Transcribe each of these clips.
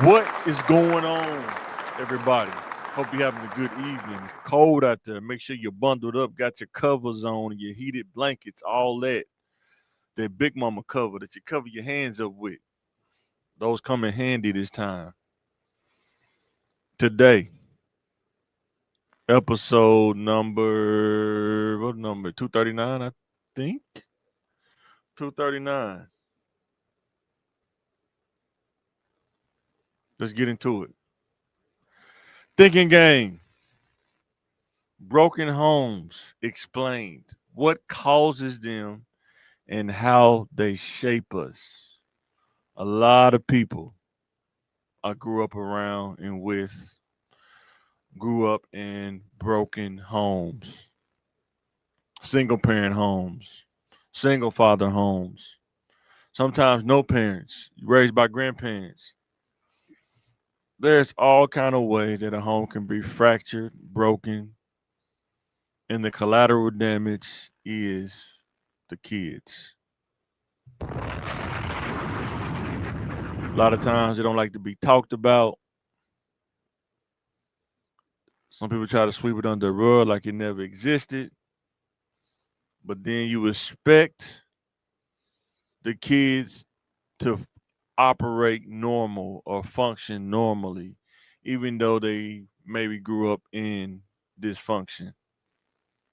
What is going on, everybody? Hope you're having a good evening. It's cold out there. Make sure you're bundled up, got your covers on, your heated blankets, all that. That big mama cover that you cover your hands up with. Those come in handy this time. Today, episode number 239, I think. 239. Let's get into it. Thinking game. Broken homes explained. What causes them and how they shape us. A lot of people I grew up around and with grew up in broken homes, single parent homes, single father homes, sometimes no parents, raised by grandparents. There's all kind of ways that a home can be fractured, broken, and the collateral damage is the kids. A lot of times they don't like to be talked about. Some people try to sweep it under the rug like it never existed. But then you expect the kids to operate normal or function normally, even though they maybe grew up in dysfunction,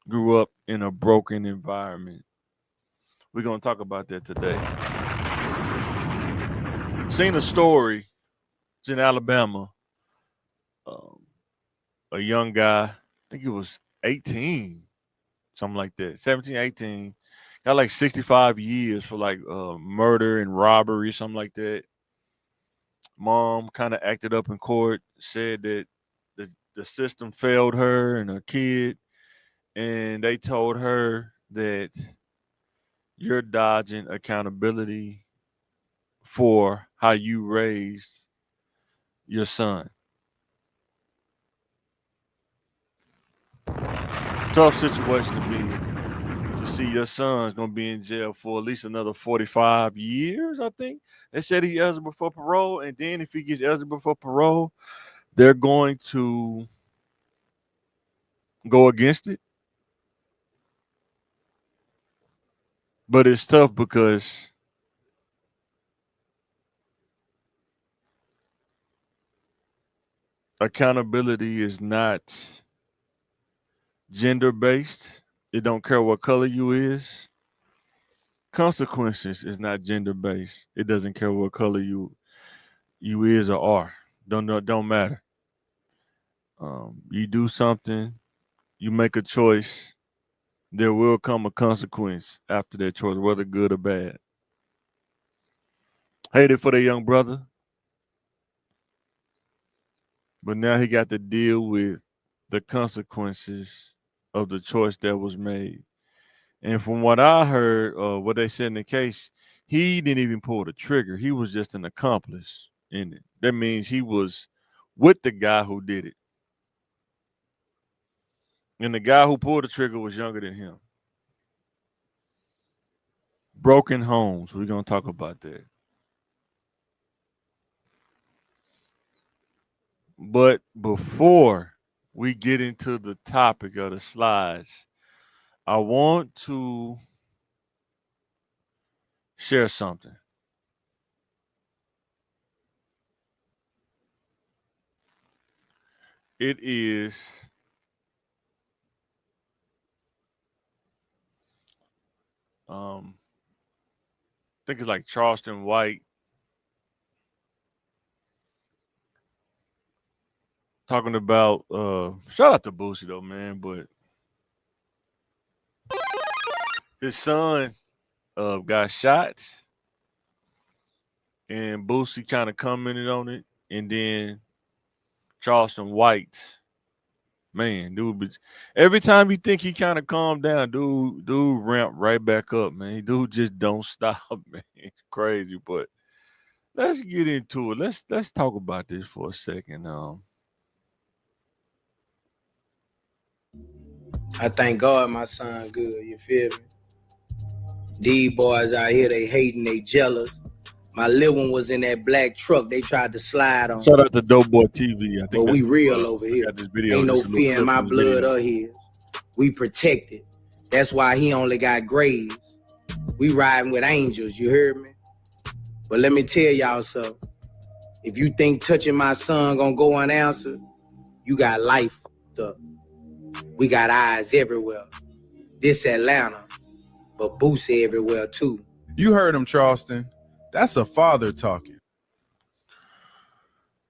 grew up in a broken environment. We're going to talk about that today. Seen a story, it's in Alabama. Um, a young guy, I think he was 18, something like that, 17, 18, got like 65 years for like murder and robbery, something like that. Mom kind of acted up in court, said that the system failed her and her kid, and they told her that you're dodging accountability for how you raised your son. Tough situation to be in. To see your son's gonna be in jail for at least another 45 years, I think. They said he's eligible for parole, and then if he gets eligible for parole, they're going to go against it. But it's tough because accountability is not gender based. It don't care what color you is. Consequences is not gender based. It doesn't care what color you is or are. Don't matter. You do something, you make a choice. There will come a consequence after that choice, whether good or bad. Hated for the young brother, but now he got to deal with the consequences of the choice that was made. And from what I heard, what they said in the case, he didn't even pull the trigger. He was just an accomplice in it. That means he was with the guy who did it. And the guy who pulled the trigger was younger than him. Broken homes. We're going to talk about that. But before we get into the topic of the slides, I want to share something. It is I think it's like Charleston White talking about shout out to Boosie though, man, but his son got shot and Boosie kind of commented on it, and then Charleston White, man, dude, but every time you think he kind of calmed down, dude ramp right back up, man. Dude just don't stop, man. It's crazy, but let's get into it. Let's talk about this for a second. I thank God my son good, you feel me? These boys out here, they hating, they jealous. My little one was in that black truck they tried to slide on. Shout out to Dope Boy TV. I think But we that's real over here. got this video. Ain't no This a little fear in clip my from the blood video. or his. We protected. That's why he only got graves. We riding with angels, you heard me? But let me tell y'all something. If you think touching my son gonna go unanswered, you got life up. We got eyes everywhere. This Atlanta, but Boosie everywhere too. You heard him, Charleston. That's a father talking.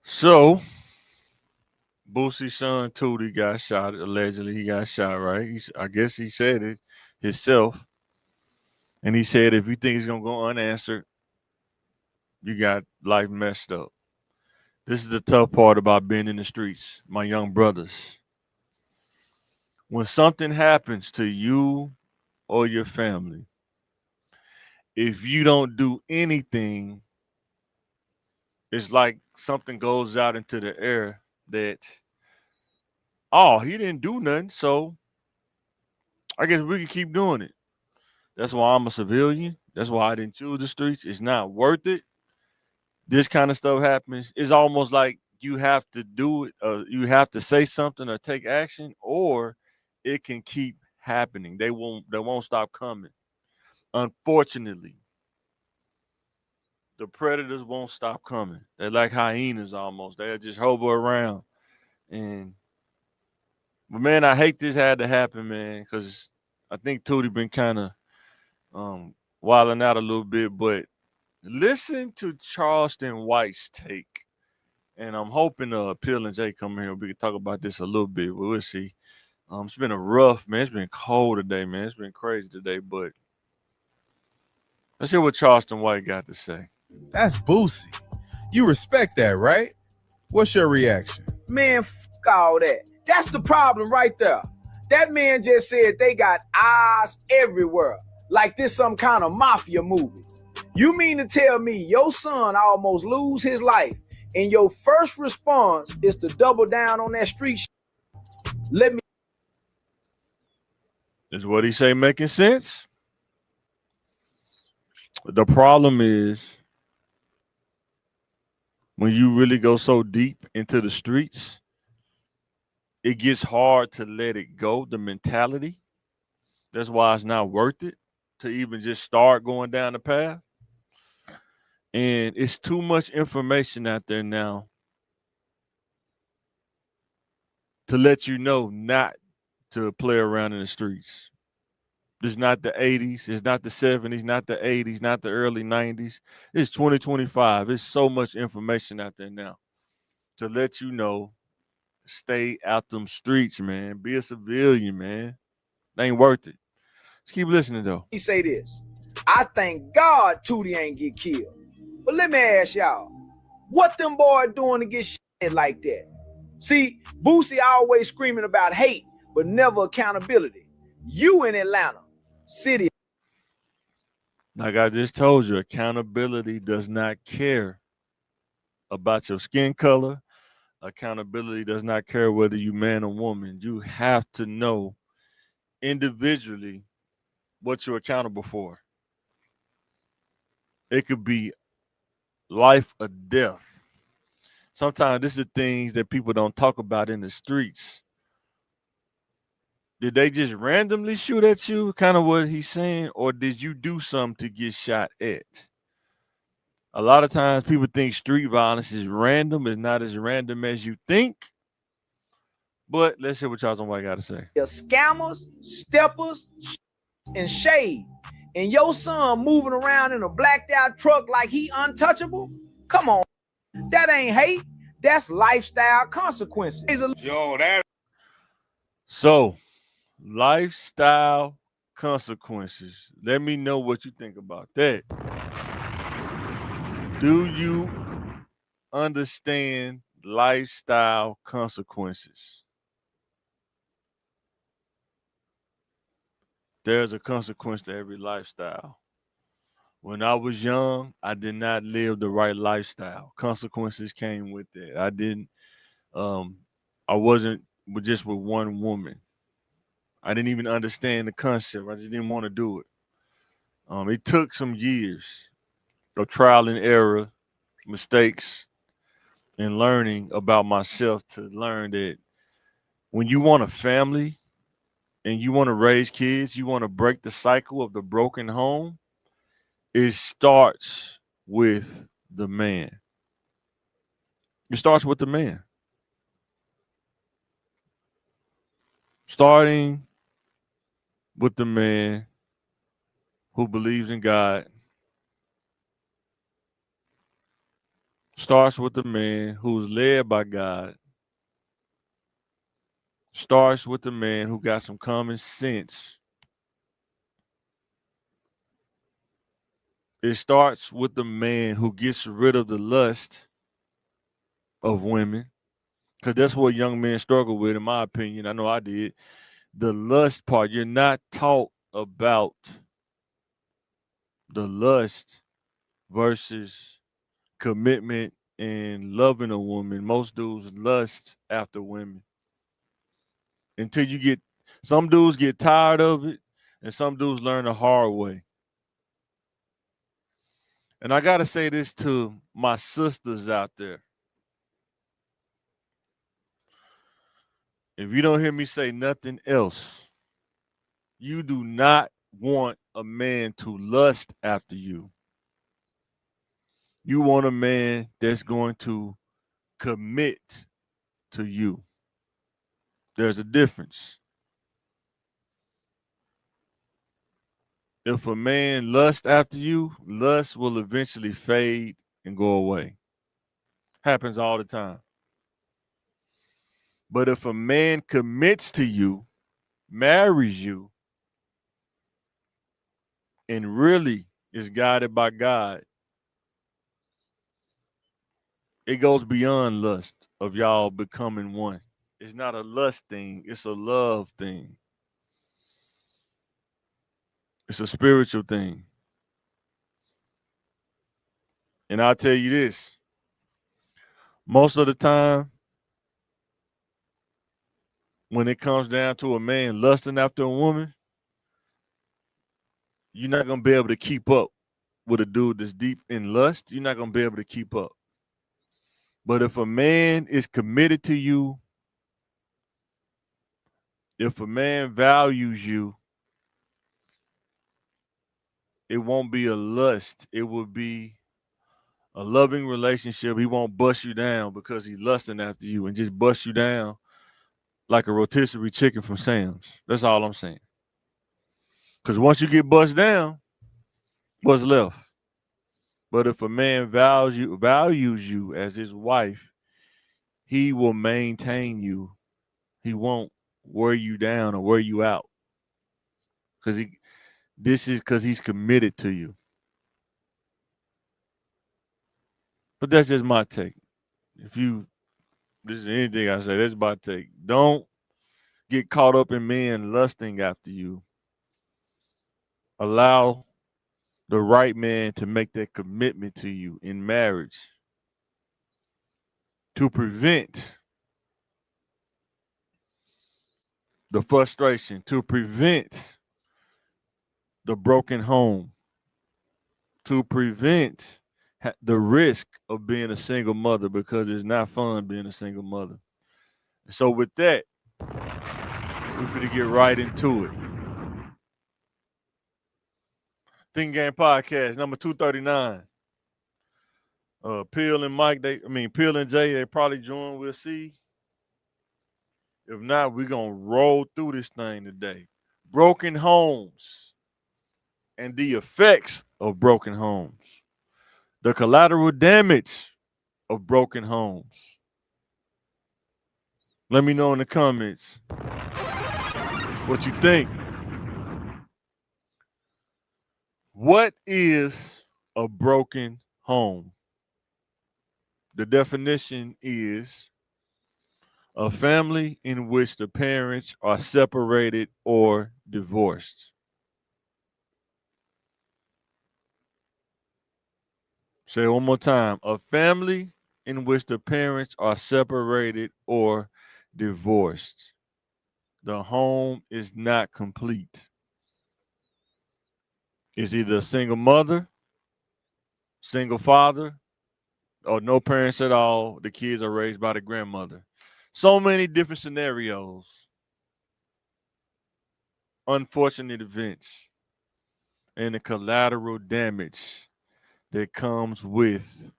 So, Boosie's son Tootie got shot. Allegedly, he got shot. Right? I guess he said it himself, and he said if you think he's gonna go unanswered, you got life messed up. This is the tough part about being in the streets, my young brothers. When something happens to you or your family, if you don't do anything, it's like something goes out into the air that, oh, he didn't do nothing, so I guess we can keep doing it. That's why I'm a civilian. That's why I didn't choose the streets. It's not worth it. This kind of stuff happens. It's almost like you have to do it, you have to say something or take action, or it can keep happening. They won't stop coming. Unfortunately, the predators won't stop coming. They're like hyenas almost. They'll just hover around. But man, I hate this had to happen, man, because I think Tootie been kind of wilding out a little bit. But listen to Charleston White's take, and I'm hoping Peele and Jay come here. We can talk about this a little bit, but we'll see. It's been a rough, man. It's been cold today, man. It's been crazy today, but let's hear what Charleston White got to say. That's Boosie. You respect that, right? What's your reaction? Man, fuck all that. That's the problem right there. That man just said they got eyes everywhere, like this some kind of mafia movie. You mean to tell me your son almost lose his life, and your first response is to double down on that street shit? Let me. Is what he say making sense? The problem is when you really go so deep into the streets, it gets hard to let it go, the mentality. That's why it's not worth it to even just start going down the path. And it's too much information out there now to let you know not to play around in the streets. It's not the 80s, it's not the 70s, not the 80s, not the early 90s. It's 2025. There's so much information out there now to let you know, stay out them streets, man. Be a civilian, man. It ain't worth it. Let's keep listening, though. He say this. I thank God Tootie ain't get killed. But let me ask y'all, what them boys doing to get shit like that? See, Boosie always screaming about hate, but never accountability. You in Atlanta City. Like I just told you, accountability does not care about your skin color. Accountability does not care whether you man or woman. You have to know individually what you're accountable for. It could be life or death. Sometimes this is things that people don't talk about in the streets. Did they just randomly shoot at you? Kind of what he's saying, or did you do something to get shot at? A lot of times people think street violence is random. It's not as random as you think. But let's hear what Charleston White got to say. They're scammers, steppers, and shade. And your son moving around in a blacked out truck like he untouchable? Come on. That ain't hate. That's lifestyle consequences. Yo, that. So, lifestyle consequences. Let me know what you think about that. Do you understand lifestyle consequences? There's a consequence to every lifestyle. When I was young, I did not live the right lifestyle. Consequences came with it. I wasn't just with one woman. I didn't even understand the concept. I just didn't want to do it. It took some years. of trial and error, mistakes, and learning about myself to learn that when you want a family and you want to raise kids, you want to break the cycle of the broken home, it starts with the man. It starts with the man. Starting with the man who believes in God, starts with the man who's led by God, starts with the man who got some common sense. It starts with the man who gets rid of the lust of women, because that's what young men struggle with, in my opinion. I know I did. The lust part, you're not taught about the lust versus commitment and loving a woman. Most dudes lust after women until you get, some dudes get tired of it, and some dudes learn the hard way. And I got to say this to my sisters out there. If you don't hear me say nothing else, you do not want a man to lust after you. You want a man that's going to commit to you. There's a difference. If a man lusts after you, lust will eventually fade and go away. Happens all the time. But if a man commits to you, marries you, and really is guided by God, it goes beyond lust of y'all becoming one. It's not a lust thing, it's a love thing. It's a spiritual thing. And I'll tell you this, most of the time, when it comes down to a man lusting after a woman, you're not going to be able to keep up with a dude that's deep in lust. You're not going to be able to keep up. But if a man is committed to you, if a man values you, it won't be a lust. It will be a loving relationship. He won't bust you down because he's lusting after you and just bust you down like a rotisserie chicken from Sam's. That's all I'm saying. Because once you get bust down, what's left? But if a man values you as his wife, he will maintain you. He won't wear you down or wear you out. This is because he's committed to you. But that's just my take. This is anything I say, that's my take. Don't get caught up in men lusting after you. Allow the right man to make that commitment to you in marriage to prevent the frustration, to prevent the broken home, to prevent the risk of being a single mother, because it's not fun being a single mother. So with that, we're going to get right into it. Think Game Podcast, number 239. Peele and Mike, Peele and Jay, they probably join. We'll see. If not, we're going to roll through this thing today. Broken homes and the effects of broken homes. The collateral damage of broken homes. Let me know in the comments what you think. What is a broken home? The definition is a family in which the parents are separated or divorced. Say it one more time. A family in which the parents are separated or divorced. The home is not complete. It's either a single mother, single father, or no parents at all. The kids are raised by the grandmother. So many different scenarios, unfortunate events, and the collateral damage that comes with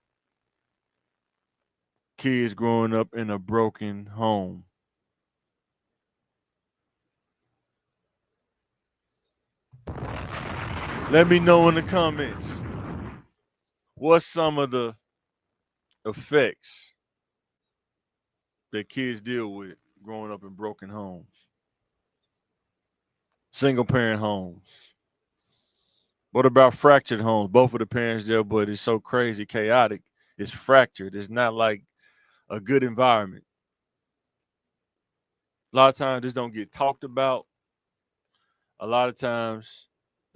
kids growing up in a broken home. Let me know in the comments what's some of the effects that kids deal with growing up in broken homes, single parent homes. What about fractured homes? Both of the parents there, but it's so crazy, chaotic. It's fractured. It's not like a good environment. A lot of times this don't get talked about. A lot of times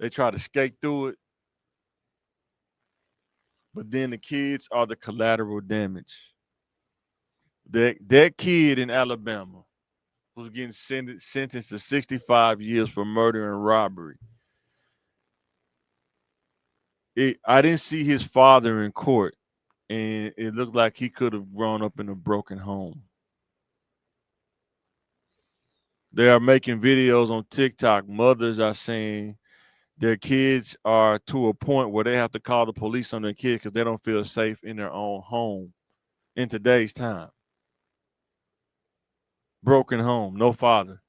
they try to skate through it, but then the kids are the collateral damage. That kid in Alabama who's getting sentenced to 65 years for murder and robbery. I didn't see his father in court, and it looked like he could have grown up in a broken home. They are making videos on TikTok. Mothers are saying their kids are to a point where they have to call the police on their kids because they don't feel safe in their own home in today's time. Broken home, no father.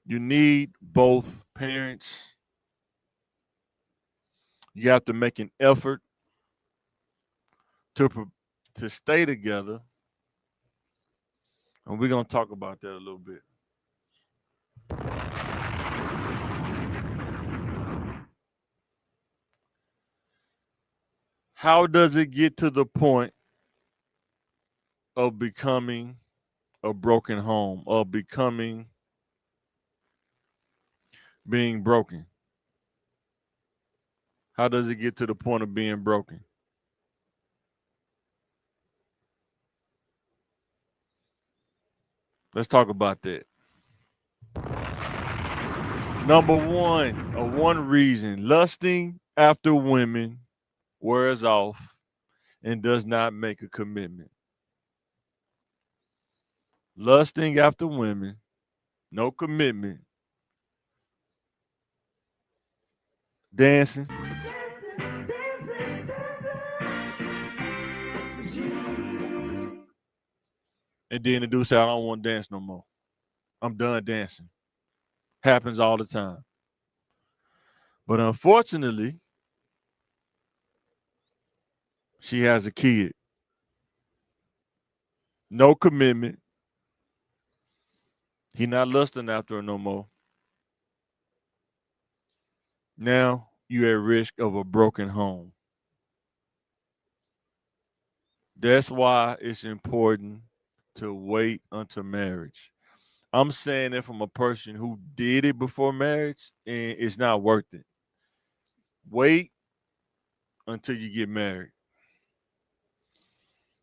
You need both parents. You have to make an effort to stay together. And we're going to talk about that a little bit. How does it get to the point of becoming a broken home, of being broken? How does it get to the point of being broken? Let's talk about that. Number one reason, lusting after women wears off and does not make a commitment. Lusting after women, no commitment. Dancing. And then the dude say, I don't want to dance no more. I'm done dancing. Happens all the time. But unfortunately, she has a kid. No commitment. He not lusting after her no more. Now you're at risk of a broken home. That's why it's important to wait until marriage. I'm saying it from a person who did it before marriage, and it's not worth it. Wait until you get married.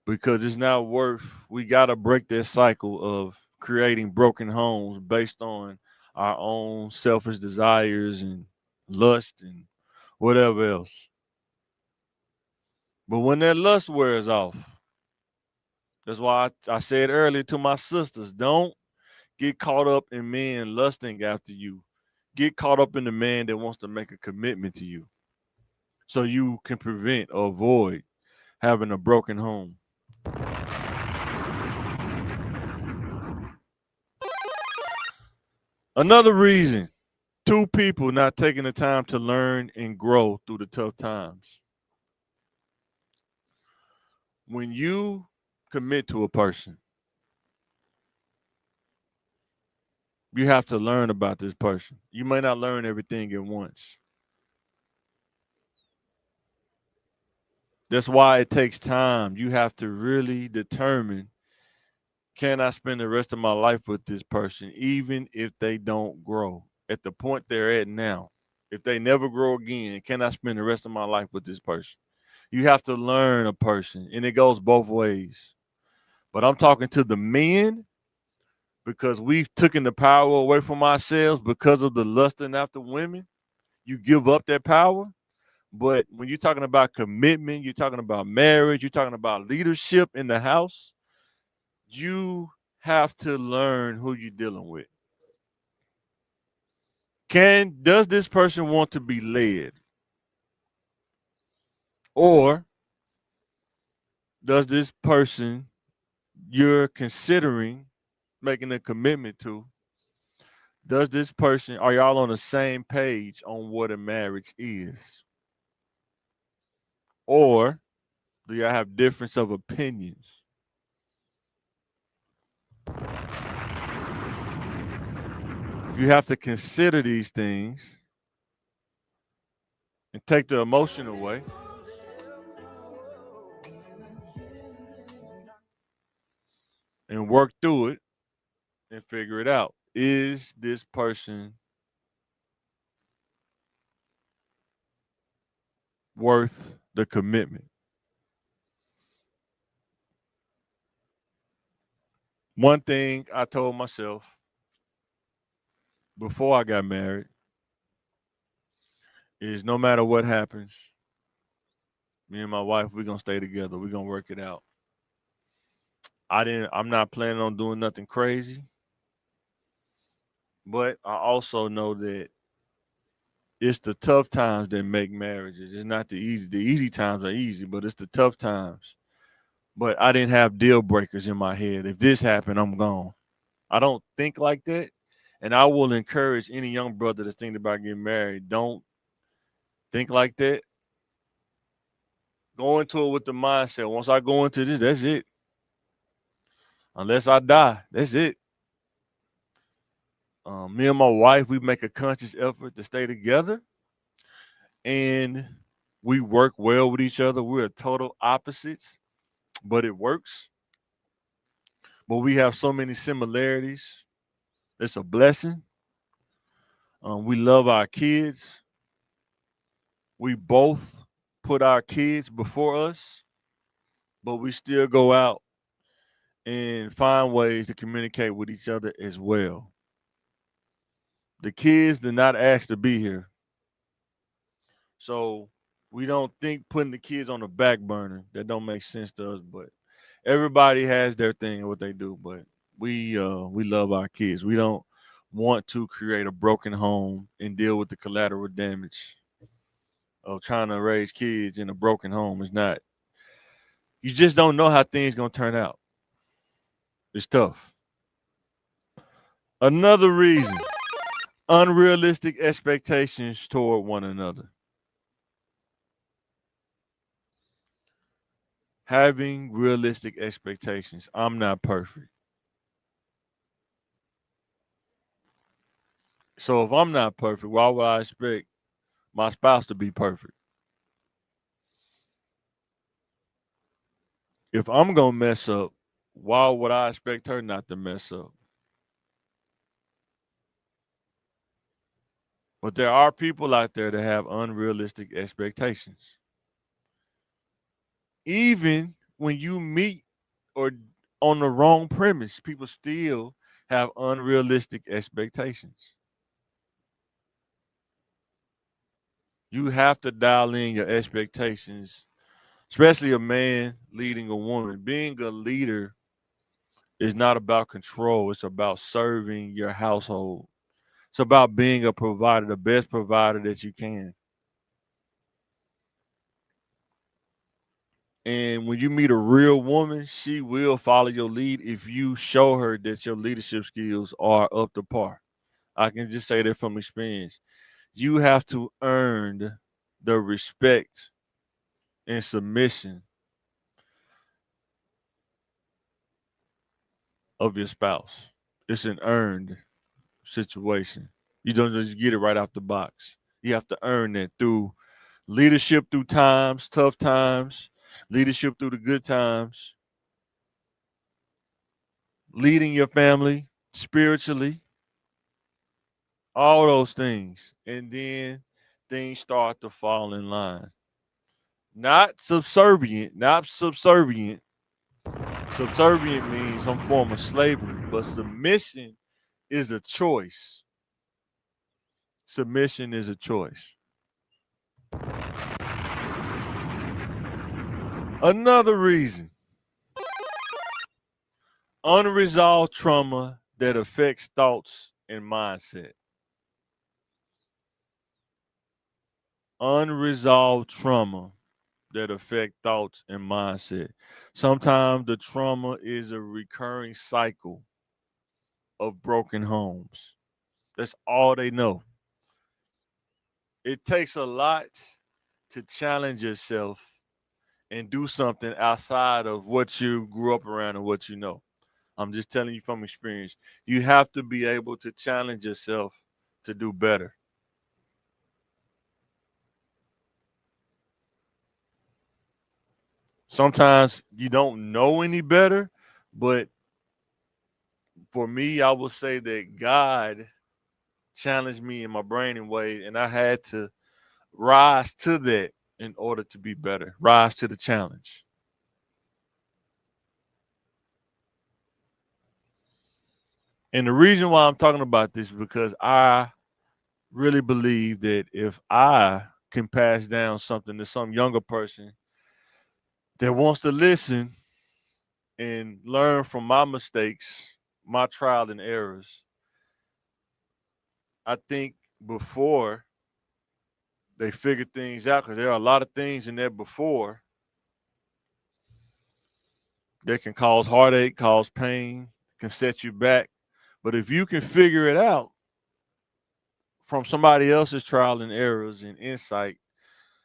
Because it's not worth, we got to break that cycle of creating broken homes based on our own selfish desires and lust and whatever else. But when that lust wears off, that's why I said earlier to my sisters, don't get caught up in men lusting after you. Get caught up in the man that wants to make a commitment to you so you can prevent or avoid having a broken home. Another reason, two people not taking the time to learn and grow through the tough times. When you commit to a person, you have to learn about this person. You may not learn everything at once. That's why it takes time. You have to really determine, can I spend the rest of my life with this person, even if they don't grow at the point they're at now? If they never grow again, can I spend the rest of my life with this person? You have to learn a person, and it goes both ways. But I'm talking to the men because we've taken the power away from ourselves because of the lusting after women. You give up that power. But when you're talking about commitment, you're talking about marriage, you're talking about leadership in the house, you have to learn who you're dealing with. Does this person want to be led? Or does this person you're considering making a commitment to, does this person, are y'all on the same page on what a marriage is? Or do y'all have difference of opinions? You have to consider these things and take the emotion away and work through it and figure it out. Is this person worth the commitment? One thing I told myself before I got married is no matter what happens, me and my wife, we're gonna stay together. We're gonna work it out. I'm not planning on doing nothing crazy. But I also know that it's the tough times that make marriages. It's not the easy. The easy times are easy, but it's the tough times. But I didn't have deal breakers in my head. If this happened, I'm gone. I don't think like that. And I will encourage any young brother that's thinking about getting married, don't think like that. Go into it with the mindset. Once I go into this, that's it. Unless I die, that's it. Me and my wife, we make a conscious effort to stay together, and we work well with each other. We're total opposites, but it works. But we have so many similarities. It's a blessing. We love our kids. We both put our kids before us, but we still go out and find ways to communicate with each other as well. The kids did not ask to be here. So we don't think putting the kids on the back burner. That don't make sense to us, but everybody has their thing and what they do, but we love our kids. We don't want to create a broken home and deal with the collateral damage of trying to raise kids in a broken home. It's not. You just don't know how things gonna turn out. It's tough. Another reason, unrealistic expectations toward one another. Having realistic expectations. I'm not perfect. So if I'm not perfect, why would I expect my spouse to be perfect? If I'm gonna mess up, why would I expect her not to mess up? But there are people out there that have unrealistic expectations. Even when you meet or on the wrong premise, people still have unrealistic expectations. You have to dial in your expectations, especially a man leading a woman. Being a leader is not about control, it's about serving your household. It's about being a provider, the best provider that you can. And when you meet a real woman, she will follow your lead if you show her that your leadership skills are up to par. I can just say that from experience. You have to earn the respect and submission of your spouse. It's an earned situation. You don't just get it right out the box. You have to earn that through leadership, through times, tough times, leadership through the good times, leading your family spiritually, all those things. And then things start to fall in line. Not subservient, Subservient means some form of slavery, but submission is a choice. Submission is a choice. Another reason, unresolved trauma that affects thoughts and mindset. Unresolved trauma that affect thoughts and mindset. Sometimes the trauma is a recurring cycle of broken homes. That's all they know. It takes a lot to challenge yourself and do something outside of what you grew up around and what you know. I'm just telling you from experience. You have to be able to challenge yourself to do better. Sometimes you don't know any better, but for me, I would say that God challenged me in my brain in ways, and I had to rise to that in order to be better, rise to the challenge. And the reason why I'm talking about this is because I really believe that if I can pass down something to some younger person that wants to listen and learn from my mistakes, my trial and errors, I think before they figure things out, because there are a lot of things in there before that can cause heartache, cause pain, can set you back. But if you can figure it out from somebody else's trial and errors and insight,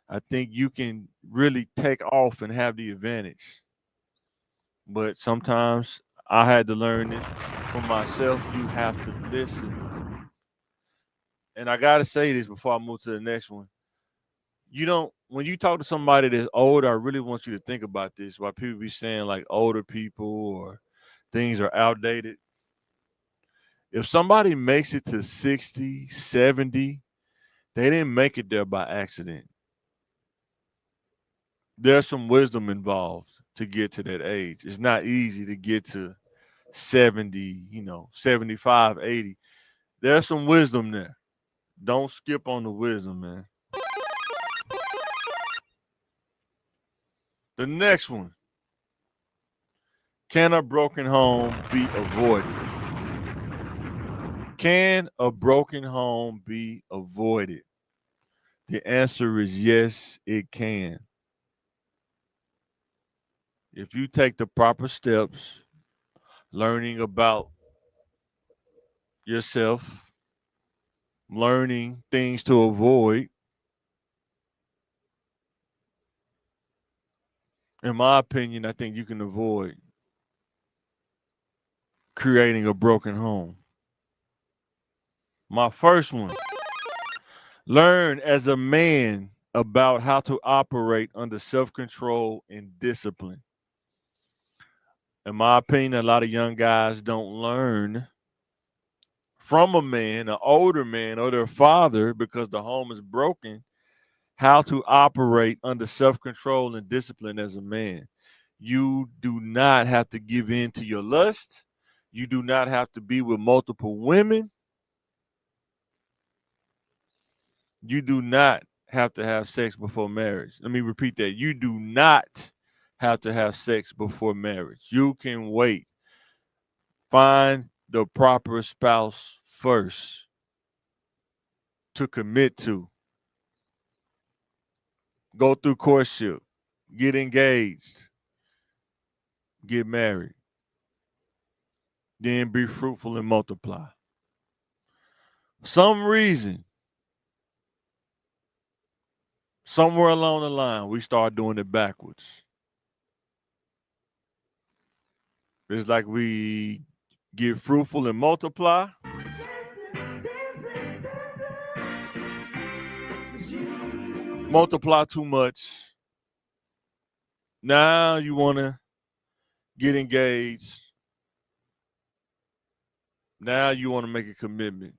I think you can really take off and have the advantage. But sometimes I had to learn this for myself. You have to listen. And I got to say this before I move to the next one. You don't, when you talk to somebody that's older, I really want you to think about this. Why people be saying like older people or things are outdated. If somebody makes it to 60, 70, they didn't make it there by accident. There's some wisdom involved to get to that age. It's not easy to get to 70, 75, 80. There's some wisdom there. Don't skip on the wisdom, man. The next one. Can a broken home be avoided? Can a broken home be avoided? The answer is yes, it can. If you take the proper steps, learning about yourself, learning things to avoid, in my opinion, I think you can avoid creating a broken home. My first one, learn as a man about how to operate under self control and discipline. In my opinion, a lot of young guys don't learn from a man, an older man, or their father because the home is broken, how to operate under self control and discipline as a man. You do not have to give in to your lust. You do not have to be with multiple women. You do not have to have sex before marriage. Let me repeat that. You do not have to have sex before marriage. You can wait. Find the proper spouse first to commit to. Go through courtship, get engaged, get married, then be fruitful and multiply. Some reason, somewhere along the line, we start doing it backwards. It's like we get fruitful and multiply. Multiply too much. Now you want to get engaged. Now you want to make a commitment.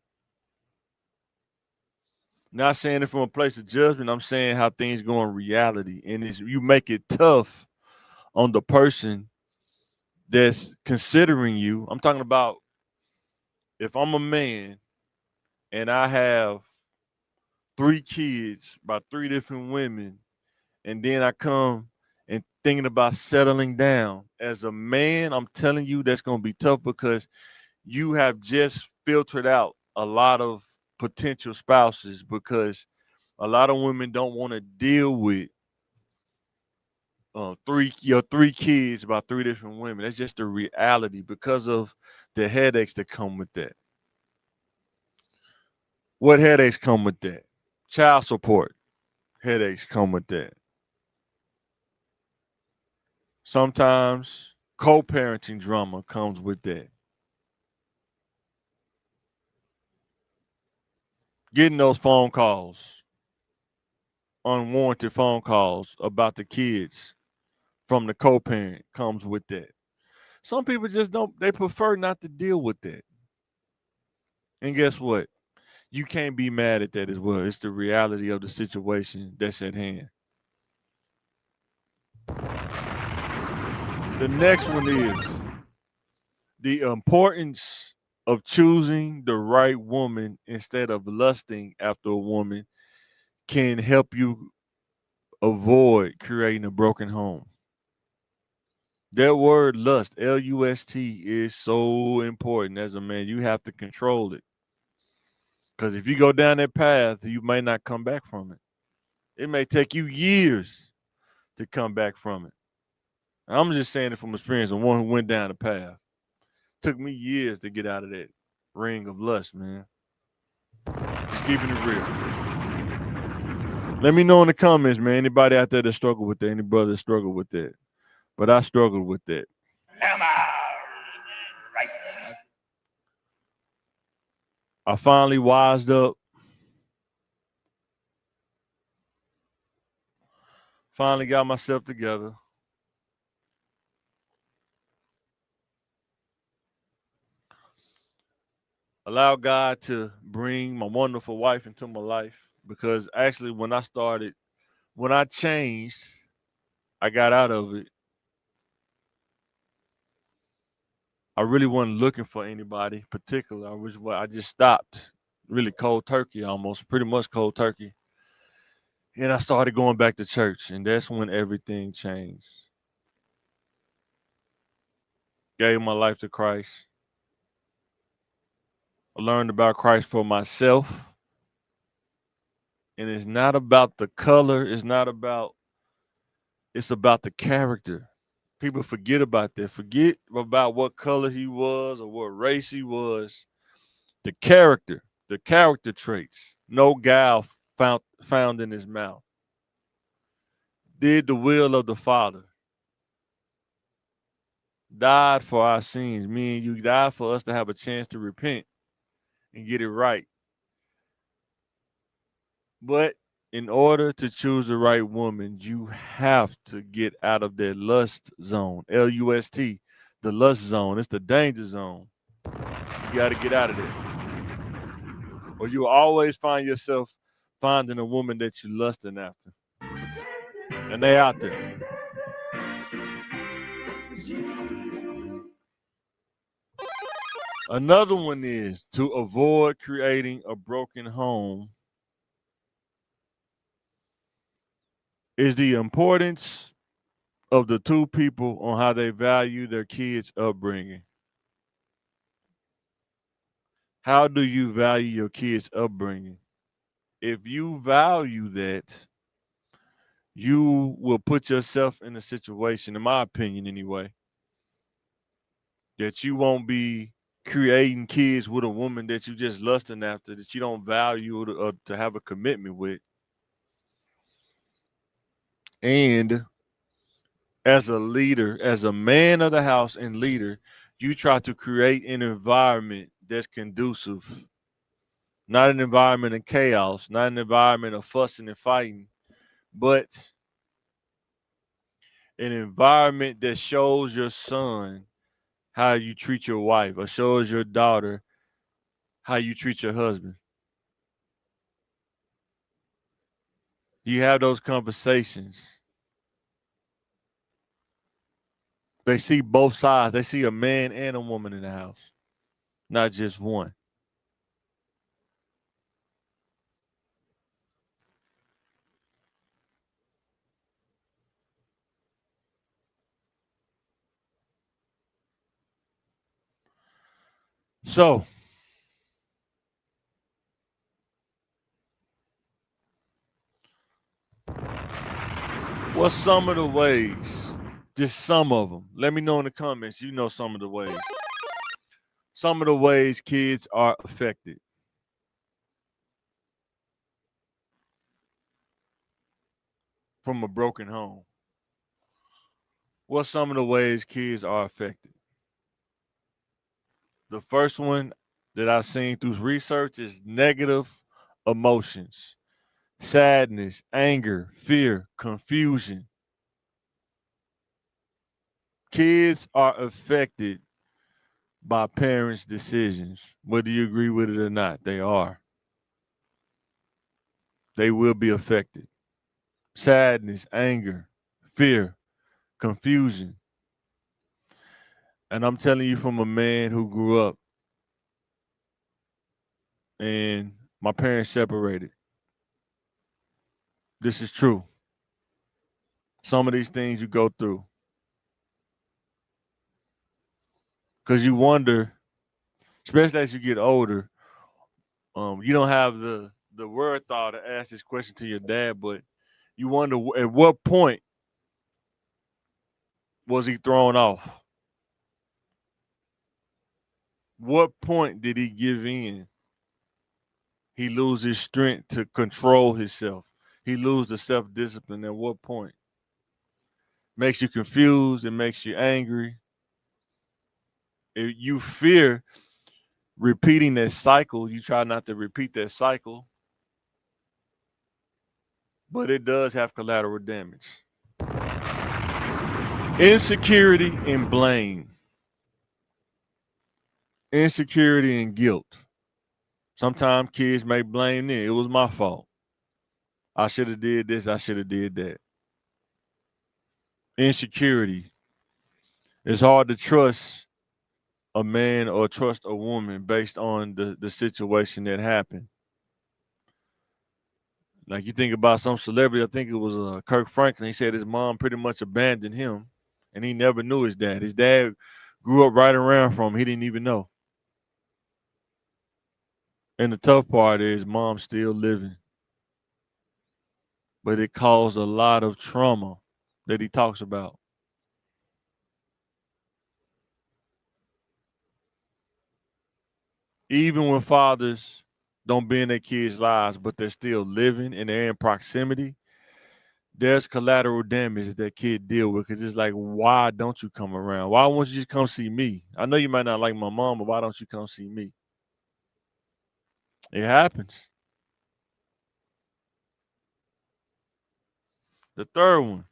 Not saying it from a place of judgment. I'm saying how things go in reality. And you make it tough on the person that's considering you. I'm talking about if I'm a man and I have 3 kids by 3 different women, and then I come and thinking about settling down as a man, I'm telling you that's gonna be tough because you have just filtered out a lot of potential spouses because a lot of women don't want to deal with your 3 kids by 3 different women. That's just the reality because of the headaches that come with that. What headaches come with that? Child support headaches come with that. Sometimes co-parenting drama comes with that. Getting those phone calls, unwarranted phone calls about the kids from the co-parent comes with that. Some people just don't, they prefer not to deal with that. And guess what? You can't be mad at that as well. It's the reality of the situation that's at hand. The next one is the importance of choosing the right woman instead of lusting after a woman can help you avoid creating a broken home. That word lust, Lust, is so important as a man. You have to control it. Because if you go down that path, you may not come back from it. It may take you years to come back from it. And I'm just saying it from experience of one who went down the path. Took me years to get out of that ring of lust, man. Just keeping it real. Let me know in the comments, man. Anybody out there that struggle with that, any brother struggle with that. But I struggled with that. Am I right? I finally wised up. Finally got myself together. Allow God to bring my wonderful wife into my life because actually when I changed, I got out of it. I really wasn't looking for anybody particular. I just stopped really cold turkey almost, pretty much cold turkey. And I started going back to church, and that's when everything changed. Gave my life to Christ. I learned about Christ for myself. And it's not about the color, it's about the character. People forget about that. Forget about what color he was or what race he was. The character traits. No guile found in his mouth. Did the will of the Father. Died for our sins. Me and you died for us to have a chance to repent and get it right. But in order to choose the right woman, you have to get out of that lust zone. Lust, the lust zone. It's the danger zone. You got to get out of there. Or you'll always find yourself finding a woman that you're lusting after. And they out there. Another one is to avoid creating a broken home is the importance of the two people on how they value their kids' upbringing. How do you value your kids' upbringing? If you value that, you will put yourself in a situation, in my opinion anyway, that you won't be creating kids with a woman that you just lusting after, that you don't value to have a commitment with. And as a leader, as a man of the house and leader, you try to create an environment that's conducive, not an environment of chaos, not an environment of fussing and fighting, but an environment that shows your son how you treat your wife or shows your daughter how you treat your husband. You have those conversations. They see both sides. They see a man and a woman in the house, not just one. So, what's some of the ways? Just some of them. Let me know in the comments. You know some of the ways. Some of the ways kids are affected from a broken home. What's some of the ways kids are affected? The first one that I've seen through research is negative emotions, sadness, anger, fear, confusion. Kids are affected by parents' decisions, whether you agree with it or not. They are. They will be affected. Sadness, anger, fear, confusion. And I'm telling you from a man who grew up and my parents separated. This is true. Some of these things you go through. Because you wonder, especially as you get older, you don't have the wherewithal to ask this question to your dad, but you wonder at what point was he thrown off? What point did he give in? He lose his strength to control himself. He lose the self-discipline. At what point? Makes you confused. It makes you angry. If you fear repeating that cycle, you try not to repeat that cycle, but it does have collateral damage. Insecurity and blame. Insecurity and guilt. Sometimes kids may blame them. It was my fault. I should have did this. I should have did that. Insecurity. It's hard to trust a man or trust a woman based on the situation that happened. Like you think about some celebrity, I think it was Kirk Franklin. He said his mom pretty much abandoned him, and he never knew his dad. His dad grew up right around from him. He didn't even know. And the tough part is mom's still living. But it caused a lot of trauma that he talks about. Even when fathers don't be in their kids' lives, but they're still living and they're in proximity, there's collateral damage that kid deal with. Because it's like, why don't you come around? Why won't you just come see me? I know you might not like my mom, but why don't you come see me? It happens. The third one,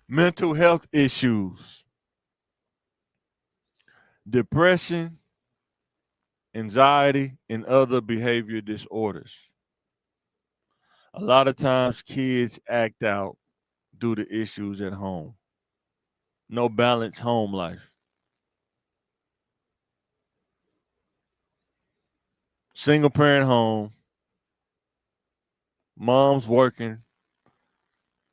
mental health issues, depression, anxiety, and other behavior disorders. A lot of times kids act out due to issues at home. No balanced home life. Single parent home. Mom's working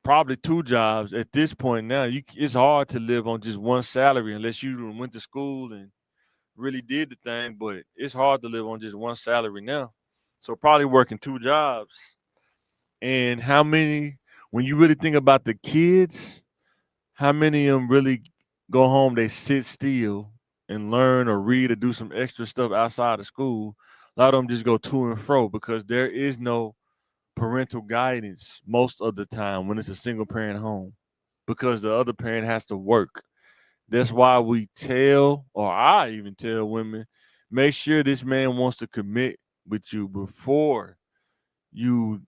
probably 2 jobs. At this point now, it's hard to live on just one salary unless you went to school and really did the thing, but it's hard to live on just one salary now. So probably working 2 jobs. And how many, when you really think about the kids, how many of them really go home, they sit still and learn or read or do some extra stuff outside of school? A lot of them just go to and fro because there is no parental guidance most of the time when it's a single parent home because the other parent has to work. That's why we tell, or I even tell women, make sure this man wants to commit with you before you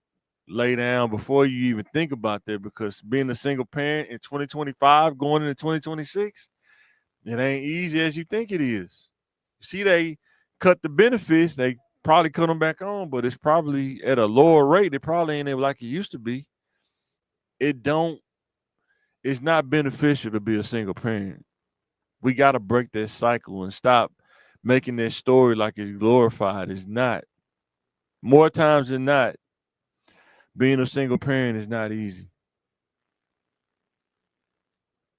lay down, before you even think about that, because being a single parent in 2025 going into 2026, it ain't easy as you think it is. See, they cut the benefits, they probably cut them back on, but it's probably at a lower rate. It probably ain't like it used to be. It it's not beneficial to be a single parent. We got to break that cycle and stop making that story like it's glorified. It's not. More times than not, being a single parent is not easy.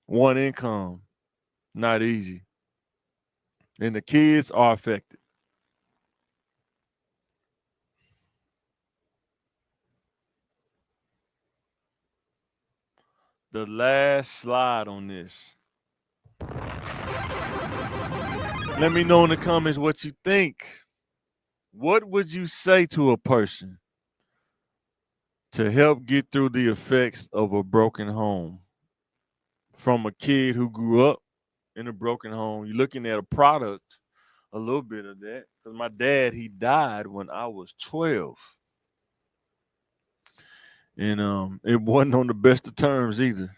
One income, not easy. And the kids are affected. The last slide on this. Let me know in the comments what you think. What would you say to a person to help get through the effects of a broken home? From a kid who grew up in a broken home, you're looking at a product, a little bit of that. Because my dad, he died when I was 12. And it wasn't on the best of terms either.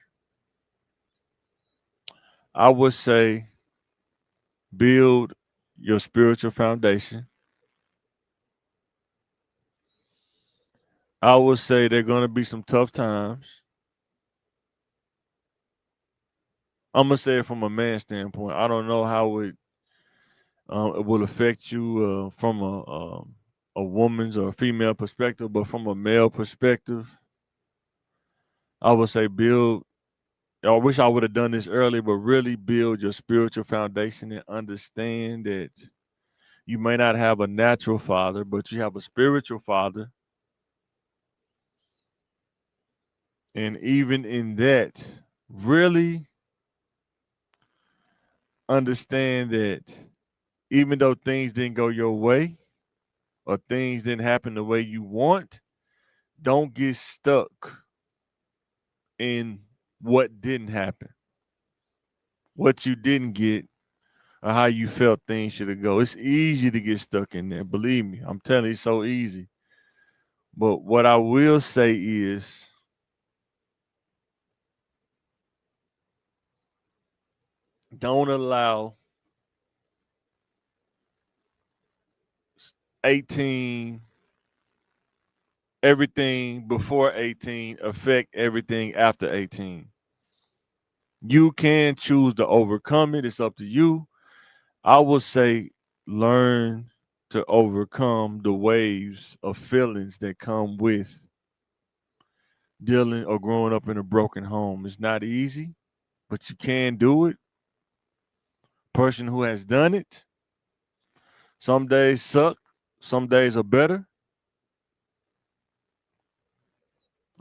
I would say build your spiritual foundation. I would say there are going to be some tough times. I'm going to say it from a man's standpoint. I don't know how it will affect you from a woman's or a female perspective, but from a male perspective, I would say build. I wish I would have done this earlier, but really build your spiritual foundation and understand that you may not have a natural father, but you have a spiritual father. And even in that, really understand that even though things didn't go your way or things didn't happen the way you want, don't get stuck in what didn't happen, what you didn't get, or how you felt things should have go. It's easy to get stuck in there. Believe me, I'm telling you, it's so easy. But what I will say is don't allow 18, everything before 18 affect everything after 18. You can choose to overcome it. It's up to you. I would say learn to overcome the waves of feelings that come with dealing or growing up in a broken home. It's not easy, but you can do it. Person who has done it, some days suck, some days are better.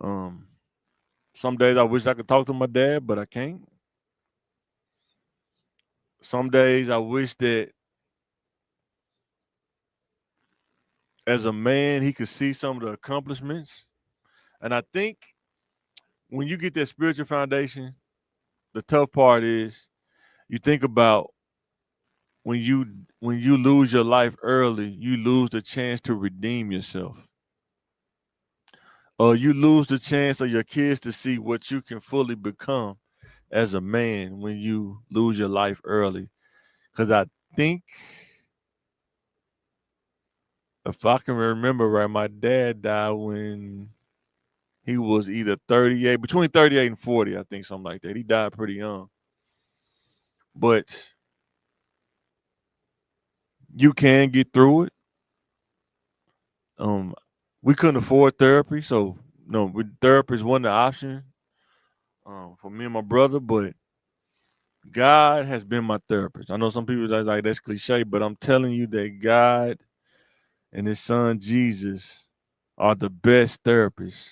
Um, some days I wish I could talk to my dad, but I can't. Some days I wish that as a man he could see some of the accomplishments. And I think when you get that spiritual foundation, the tough part is you think about when you lose your life early, you lose the chance to redeem yourself. Or you lose the chance of your kids to see what you can fully become as a man when you lose your life early. Because I think, if I can remember right, my dad died when he was either 38, between 38 and 40, I think, something like that. He died pretty young. But you can get through it. We couldn't afford therapy, so no, therapy is one of the options for me and my brother, but God has been my therapist. I know some people are like, that's cliche, but I'm telling you that God and his son Jesus are the best therapists.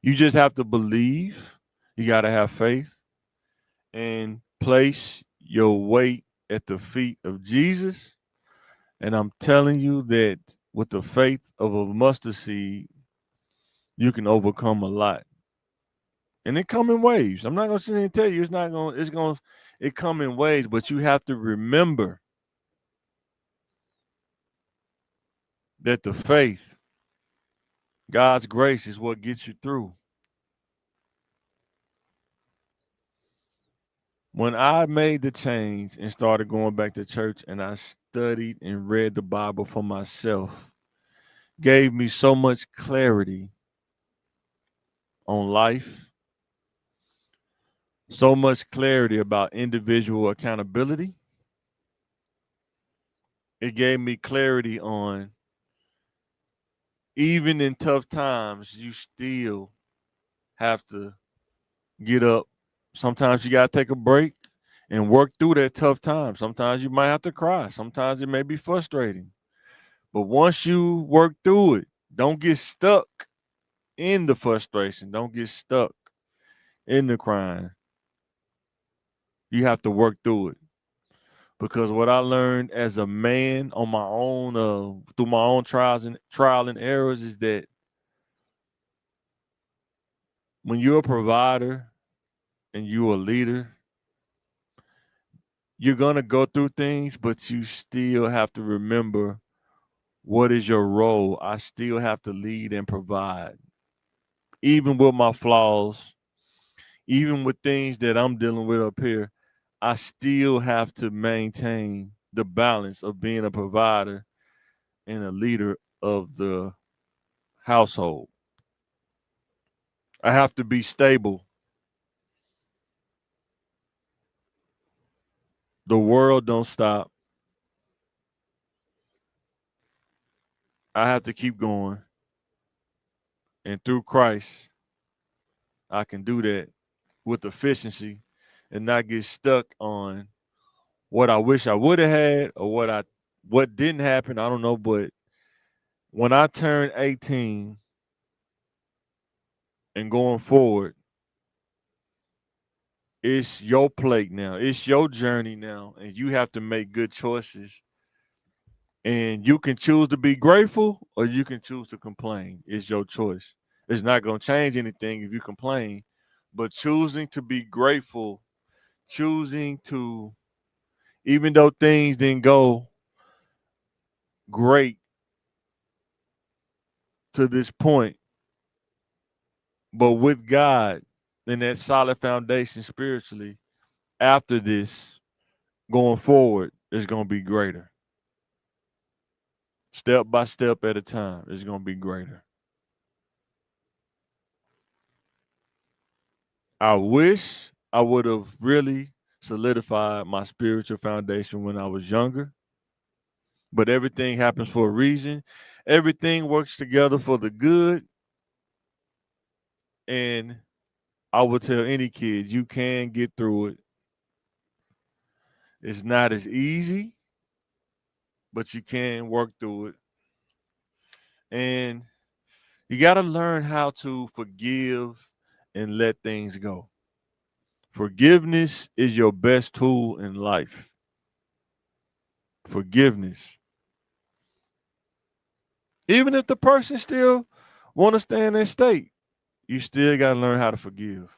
You just have to believe, you got to have faith, and place your weight at the feet of Jesus. And I'm telling you that with the faith of a mustard seed, you can overcome a lot. And it come in waves. I'm not gonna sit here and tell you it come in waves, but you have to remember that the faith, God's grace is what gets you through. When I made the change and started going back to church and I studied and read the Bible for myself, gave me so much clarity on life, so much clarity about individual accountability. It gave me clarity on, even in tough times, you still have to get up. Sometimes you got to take a break and work through that tough time. Sometimes you might have to cry. Sometimes it may be frustrating. But once you work through it, don't get stuck in the frustration. Don't get stuck in the crying. You have to work through it. Because what I learned as a man on my own, through my own trial and errors, is that when you're a provider and you're a leader, you're gonna go through things, but you still have to remember what is your role. I still have to lead and provide, even with my flaws, even with things that I'm dealing with up here. I still have to maintain the balance of being a provider and a leader of the household. I have to be stable. The world don't stop. I have to keep going. And through Christ, I can do that with efficiency and not get stuck on what I wish I would have had or what didn't happen. I don't know. But when I turned 18 and going forward, it's your plate now. It's your journey now. And you have to make good choices. And you can choose to be grateful or you can choose to complain. It's your choice. It's not going to change anything if you complain. But choosing to be grateful, choosing to, even though things didn't go great to this point, but with God and that solid foundation spiritually, after this, going forward, it's going to be greater. Step by step at a time, it's going to be greater. I wish I would have really solidified my spiritual foundation when I was younger, but everything happens for a reason. Everything works together for the good. And I would tell any kid, you can get through it. It's not as easy, but you can work through it. And you got to learn how to forgive and let things go. Forgiveness is your best tool in life. Forgiveness. Even if the person still want to stay in that state, you still got to learn how to forgive.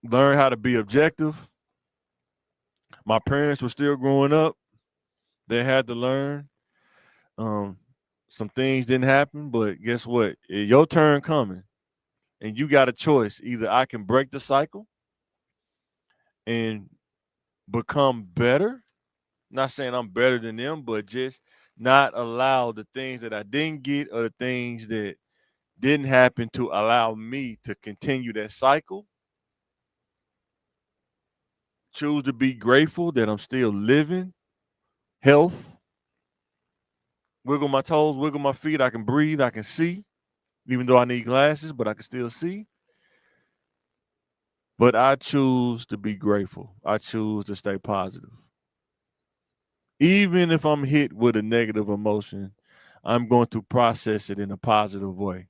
Learn how to be objective. My parents were still growing up. They had to learn. Um, some things didn't happen, but guess what? Your turn coming, and you got a choice. Either I can break the cycle and become better. Not saying I'm better than them, but just not allow the things that I didn't get or the things that didn't happen to allow me to continue that cycle. Choose to be grateful that I'm still living, health, wiggle my toes, wiggle my feet. I can breathe, I can see, even though I need glasses, but I can still see. But I choose to be grateful. I choose to stay positive. Even if I'm hit with a negative emotion, I'm going to process it in a positive way.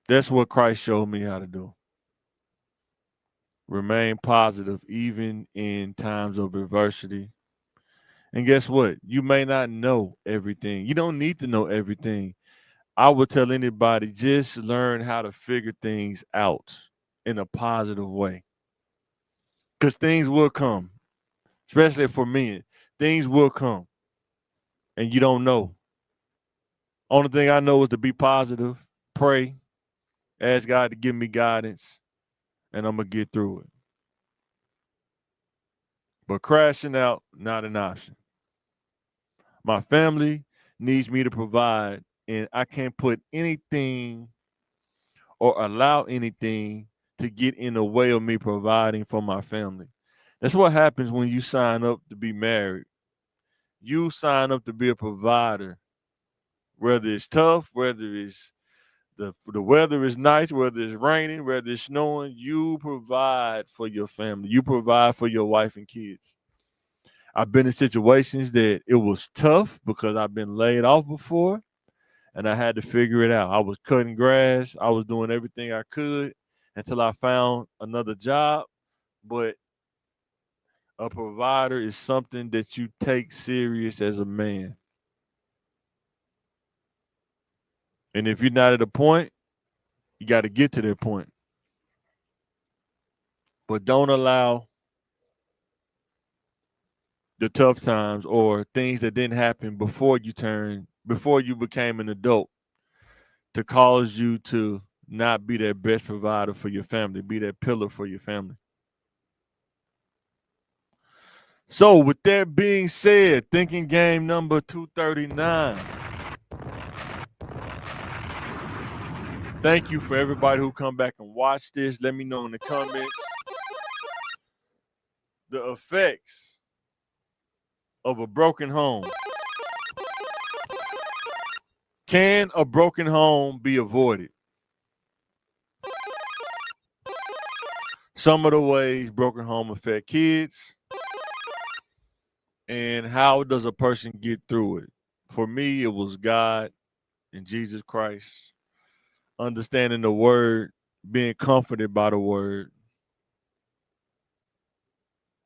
That's what Christ showed me how to do. Remain positive even in times of adversity. And guess what? You may not know everything. You don't need to know everything. I would tell anybody, just learn how to figure things out in a positive way. Because things will come, especially for men. Things will come and you don't know. Only thing I know is to be positive, pray, ask God to give me guidance, and I'm going to get through it. But crashing out, not an option. My family needs me to provide, and I can't put anything or allow anything to get in the way of me providing for my family. That's what happens when you sign up to be married. You sign up to be a provider, whether it's tough, whether it's the weather is nice, whether it's raining, whether it's snowing. You provide for your family. You provide for your wife and kids. I've been in situations that it was tough because I've been laid off before, and I had to figure it out. I was cutting grass. I was doing everything I could until I found another job. But a provider is something that you take serious as a man. And if you're not at a point, you got to get to that point. But don't allow the tough times or things that didn't happen before you became an adult to cause you to not be that best provider for your family, be that pillar for your family. So with that being said, thinking game number 239. Thank you for everybody who come back and watch this. Let me know in the comments the effects of a broken home. Can a broken home be avoided? Some of the ways broken home affect kids, and how does a person get through it? For me, it was God and Jesus Christ, understanding the word, being comforted by the word,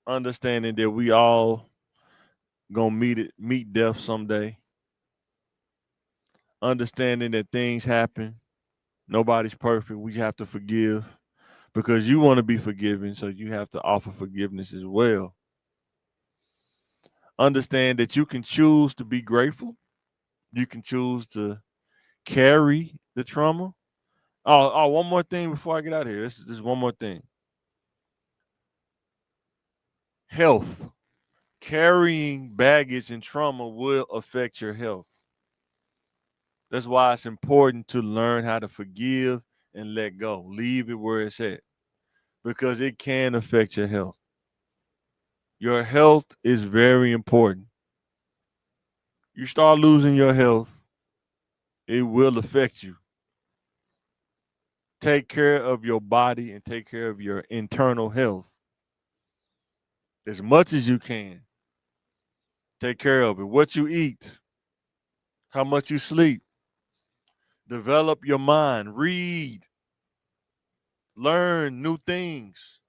understanding that we all gonna meet death someday, understanding that things happen. Nobody's perfect. We have to forgive because you want to be forgiven, so you have to offer forgiveness as well. Understand that you can choose to be grateful. You can choose to carry the trauma. Oh, one more thing before I get out of here. This is one more thing. Health. Carrying baggage and trauma will affect your health. That's why it's important to learn how to forgive and let go. Leave it where it's at, because it can affect your health. Your health is very important. You start losing your health, it will affect you. Take care of your body and take care of your internal health as much as you can. Take care of it. What you eat, how much you sleep. Develop your mind. Read. Learn new things.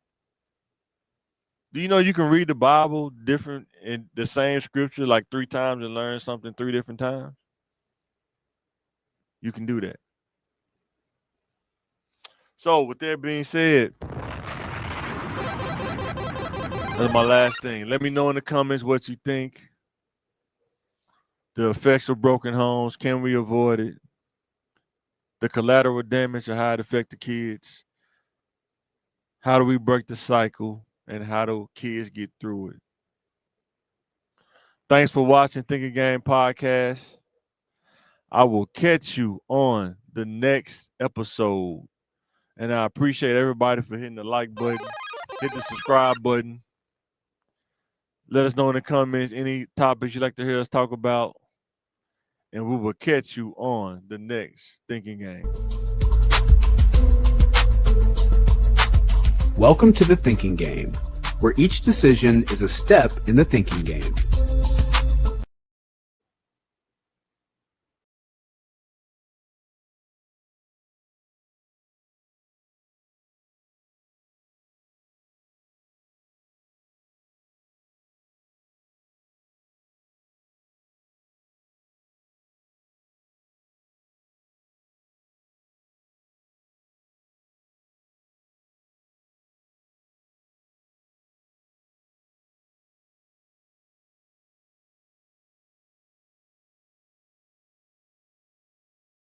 Do you know you can read the Bible different in the same scripture like 3 times and learn something 3 different times? You can do that. So with that being said, that's my last thing. Let me know in the comments what you think. The effects of broken homes, can we avoid it? The collateral damage and how it affects the kids. How do we break the cycle, and how do kids get through it? Thanks for watching Think Again Podcast. I will catch you on the next episode. And I appreciate everybody for hitting the like button. Hit the subscribe button. Let us know in the comments any topics you'd like to hear us talk about. And we will catch you on the next Thinking Game. Welcome to the Thinking Game, where each decision is a step in the thinking game.